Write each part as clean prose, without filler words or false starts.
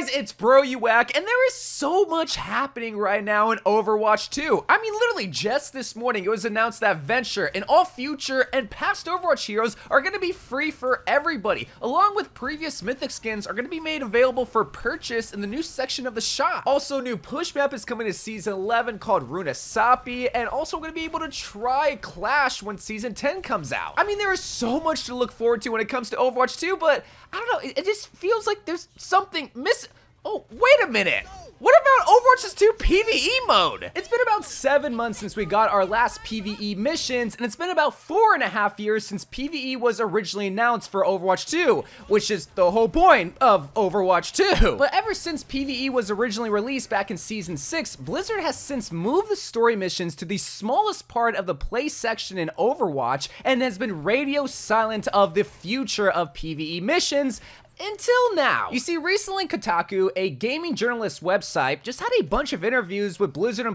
guys, it's Bro You Whack, and there is so much happening right now in Overwatch 2. I mean, literally just this morning, it was announced that Venture and all future and past Overwatch heroes are going to be free for everybody, along with previous Mythic skins are going to be made available for purchase in the new section of the shop. Also, new push map is coming to Season 11 called Runa Sapi, and also going to be able to try Clash when Season 10 comes out. I mean, there is so much to look forward to when it comes to Overwatch 2, but I don't know, it just feels like there's something missing. Oh, wait a minute. What about Overwatch's 2 PvE mode? It's been about 7 months since we got our last PvE missions, and it's been about 4.5 years since PvE was originally announced for Overwatch 2, which is the whole point of Overwatch 2. But ever since PvE was originally released back in Season 6, Blizzard has since moved the story missions to the smallest part of the play section in Overwatch, and has been radio silent of the future of PvE missions, until now. You see, recently Kotaku, a gaming journalist website, just had a bunch of interviews with Blizzard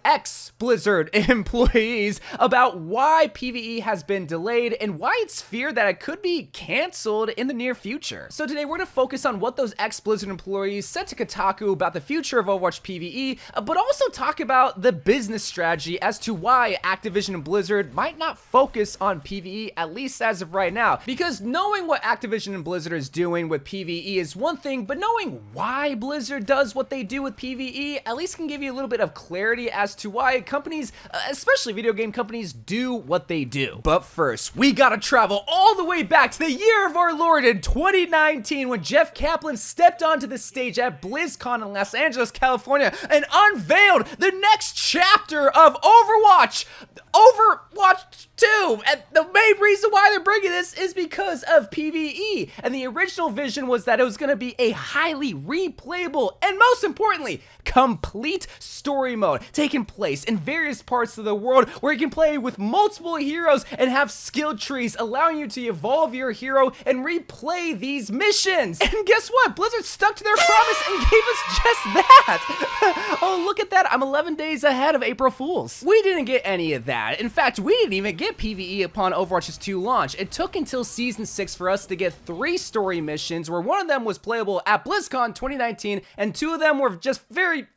ex-Blizzard employees about why PvE has been delayed and why it's feared that it could be canceled in the near future. So today we're going to focus on what those ex-Blizzard employees said to Kotaku about the future of Overwatch PvE, but also talk about the business strategy as to why Activision and Blizzard might not focus on PvE, at least as of right now. Because knowing what Activision and Blizzard is doing with PvE is one thing, but knowing why Blizzard does what they do with PvE at least can give you a little bit of clarity as to why companies, especially video game companies, do what they do. But first, we gotta travel all the way back to the year of our Lord in 2019 when Jeff Kaplan stepped onto the stage at BlizzCon in Los Angeles, California, and unveiled the next chapter of Overwatch 2, and the main reason why they're bringing this is because of PvE, and the original vision was that it was going to be a highly replayable, and most importantly, complete story mode taking place in various parts of the world where you can play with multiple heroes and have skill trees allowing you to evolve your hero and replay these missions. And guess what? Blizzard stuck to their promise and gave us just that. Oh, look at that. I'm 11 days ahead of April Fools. We didn't get any of that. In fact, we didn't even get PvE upon Overwatch's 2 launch. It took until Season 6 for us to get 3 story missions, where one of them was playable at BlizzCon 2019, and 2 of them were just very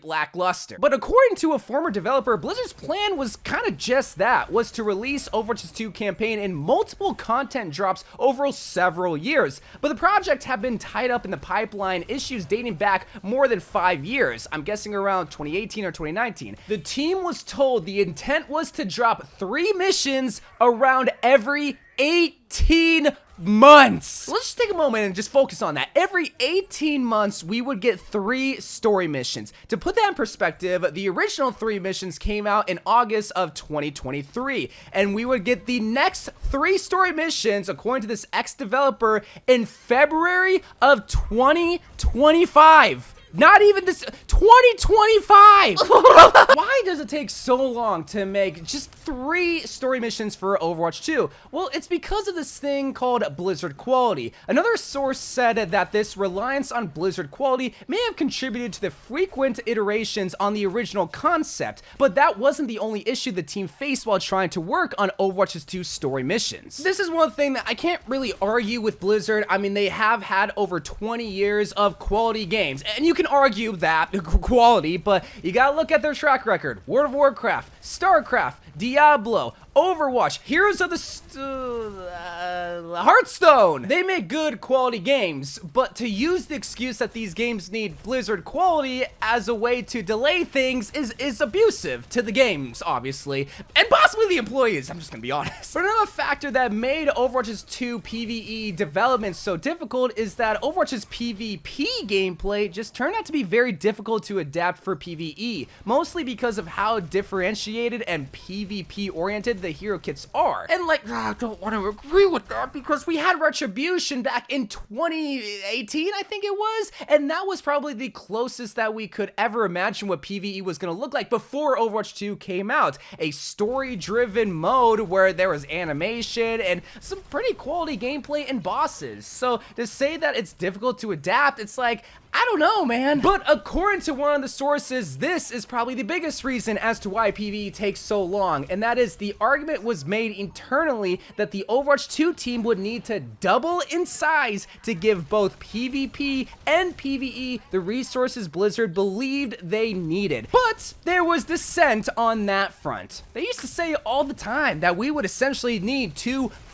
lackluster. But according to a former developer, Blizzard's plan was kind of just that, was to release Overwatch's 2 campaign in multiple content drops over several years. But the project had been tied up in the pipeline issues dating back more than 5 years. I'm guessing around 2018 or 2019. The team was told the intent was to drop 3 missions around every 18 months. Let's just take a moment and just focus on that. Every 18 months, we would get 3 story missions. To put that in perspective, the original 3 missions came out in August of 2023, and we would get the next 3 story missions, according to this ex-developer, in February of 2025. Not even this, 2025! Why does it take so long to make just 3 story missions for Overwatch 2? Well, it's because of this thing called Blizzard quality. Another source said that this reliance on Blizzard quality may have contributed to the frequent iterations on the original concept, but that wasn't the only issue the team faced while trying to work on Overwatch's 2 story missions. This is one thing that I can't really argue with Blizzard. I mean, they have had over 20 years of quality games, and you can argue that quality, but you gotta look at their track record. World of Warcraft, StarCraft, Diablo, Overwatch, Heroes of the Hearthstone. They make good quality games, but to use the excuse that these games need Blizzard quality as a way to delay things is abusive to the games, obviously, and possibly the employees, I'm just gonna be honest. But another factor that made Overwatch's 2 PvE development so difficult is that Overwatch's PvP gameplay just turned out to be very difficult to adapt for PvE, mostly because of how differentiated and PvP oriented the hero kits are. And like, I don't want to agree with that because we had Retribution back in 2018, I think it was, and that was probably the closest that we could ever imagine what PvE was going to look like before Overwatch 2 came out. A story-driven mode where there was animation and some pretty quality gameplay and bosses. So to say that it's difficult to adapt, it's like, I I don't know, man. But according to one of the sources, this is probably the biggest reason as to why PvE takes so long, and that is the argument was made internally that the Overwatch 2 team would need to double in size to give both PvP and PvE the resources Blizzard believed they needed. But there was dissent on that front. They used to say all the time that we would essentially need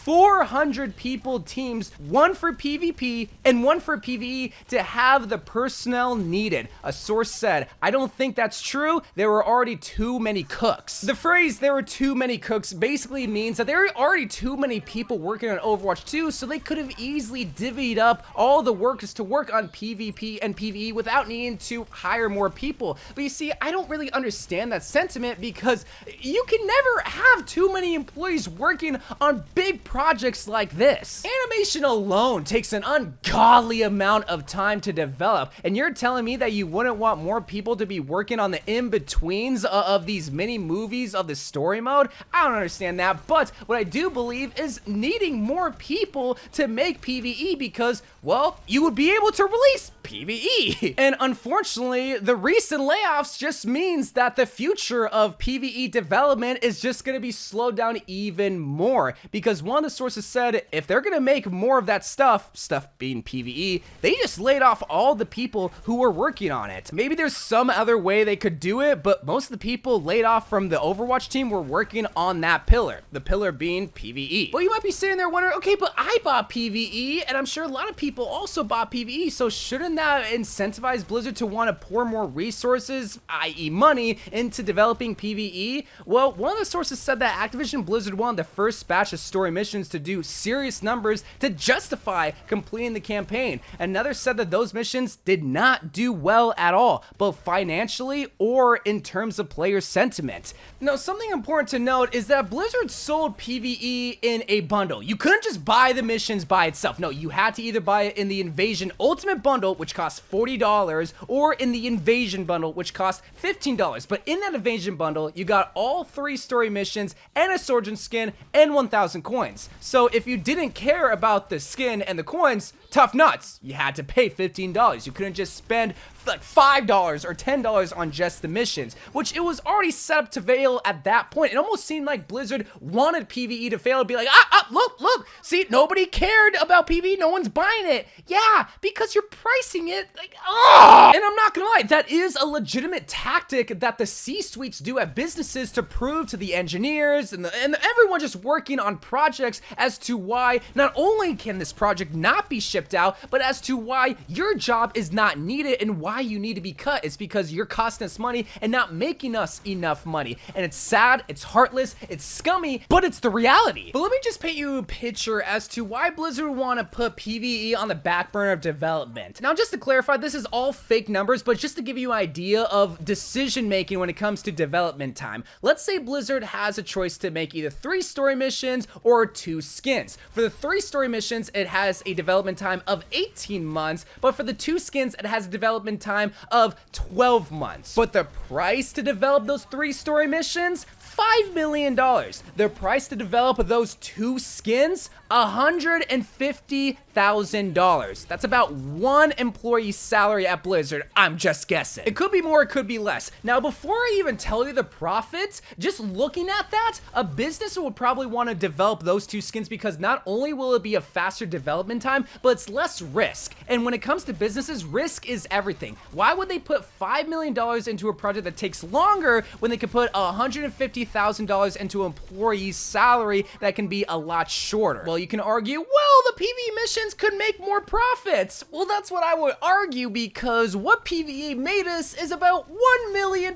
400 people teams, one for PvP and one for PvE, to have the personnel needed. A source said, I don't think that's true. There were already too many cooks. The phrase, there were too many cooks, basically means that there are already too many people working on Overwatch 2, so they could have easily divvied up all the workers to work on PvP and PvE without needing to hire more people. But you see, I don't really understand that sentiment, because you can never have too many employees working on big projects like this. Animation alone takes an ungodly amount of time to develop, and you're telling me that you wouldn't want more people to be working on the in-betweens of these mini movies of the story mode? I don't understand that, but what I do believe is needing more people to make PvE, because, well, you would be able to release PvE. And unfortunately, the recent layoffs just means that the future of PvE development is just going to be slowed down even more, because one of the sources said if they're going to make more of that stuff being PvE, they just laid off all the people who were working on it. Maybe there's some other way they could do it, but most of the people laid off from the Overwatch team were working on that pillar, the pillar being PvE. Well, you might be sitting there wondering, okay, but I bought PvE, and I'm sure a lot of people also bought PvE, so shouldn't that incentivize Blizzard to want to pour more resources, i.e. money, into developing PvE? Well, one of the sources said that Activision Blizzard wanted the first batch of story missions to do serious numbers to justify completing the campaign. Another said that those missions did not do well at all, both financially or in terms of player sentiment. Now, something important to note is that Blizzard sold PvE in a bundle. You couldn't just buy the missions by itself. No, you had to either buy it in the Invasion Ultimate Bundle, which costs $40, or in the Invasion Bundle, which costs $15. But in that Invasion Bundle, you got all 3 story missions and a Sojourn skin and 1,000 coins. So if you didn't care about the skin and the coins, tough nuts. You had to pay $15. You couldn't just spend like $5 or $10 on just the missions, which it was already set up to fail at that point. It almost seemed like Blizzard wanted PvE to fail, to be like, look, see, nobody cared about PvE, no one's buying it. Yeah, because you're pricing it like, And I'm not gonna lie, that is a legitimate tactic that the C-suites do at businesses to prove to the engineers and everyone just working on projects as to why not only can this project not be shipped out, but as to why your job is not needed and why you need to be cut. It's because you're costing us money and not making us enough money. And it's sad, it's heartless, it's scummy, but it's the reality. But let me just paint you a picture as to why Blizzard would want to put PvE on the back burner of development. Now, just to clarify, this is all fake numbers, but just to give you an idea of decision making when it comes to development time. Let's say Blizzard has a choice to make either 3 story missions or 2 skins. For the 3 story missions, it has a development time of 18 months, but for the 2 skins, it has a development time of 12 months. But the price to develop those 3 story missions, $5 million. The price to develop those 2 skins, $150,000. That's about 1 employee's salary at Blizzard. I'm just guessing. It could be more, it could be less. Now, before I even tell you the profits, just looking at that, a business would probably want to develop those 2 skins because not only will it be a faster development time, but it's less risk. And when it comes to businesses, risk is everything. Why would they put $5 million into a project that takes longer when they could put $150,000 into an employee's salary that can be a lot shorter? Well, you can argue, well, the PvE missions could make more profits. Well, that's what I would argue, because what PvE made us is about $1 million.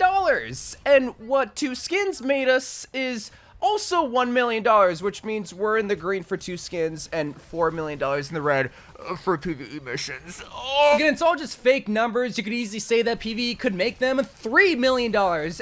And what 2 skins made us is also $1 million, which means we're in the green for 2 skins and $4 million in the red for PvE missions. Again, it's all just fake numbers. You could easily say that PvE could make them $3 million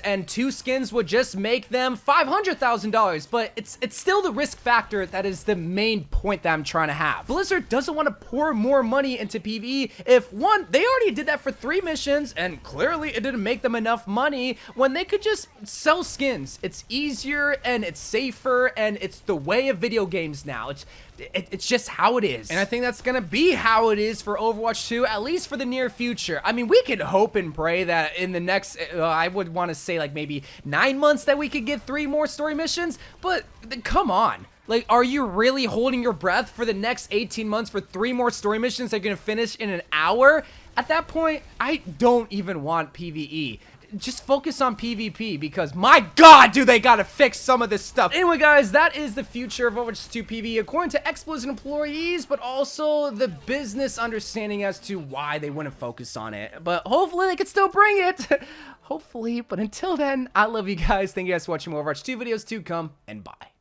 and 2 skins would just make them $500,000, but it's still the risk factor that is the main point that I'm trying to have. Blizzard doesn't want to pour more money into PvE if, one, they already did that for 3 missions and clearly it didn't make them enough money, when they could just sell skins. It's easier and it's safer and it's the way of video games now. it's just how it is. And I think that's gonna be how it is for Overwatch 2, at least for the near future. I mean, we could hope and pray that in the next, I would want to say like maybe 9 months that we could get 3 more story missions, but come on. Like, are you really holding your breath for the next 18 months for 3 more story missions that are gonna finish in an hour? At that point, I don't even want PvE. Just focus on PvP, because my god, do they gotta fix some of this stuff. Anyway, guys, that is the future of Overwatch 2 PvE according to Explosion employees, but also the business understanding as to why they wouldn't focus on it. But hopefully they could still bring it. Hopefully, but until then, I love you guys. Thank you guys for watching more Overwatch 2 videos to come, and bye.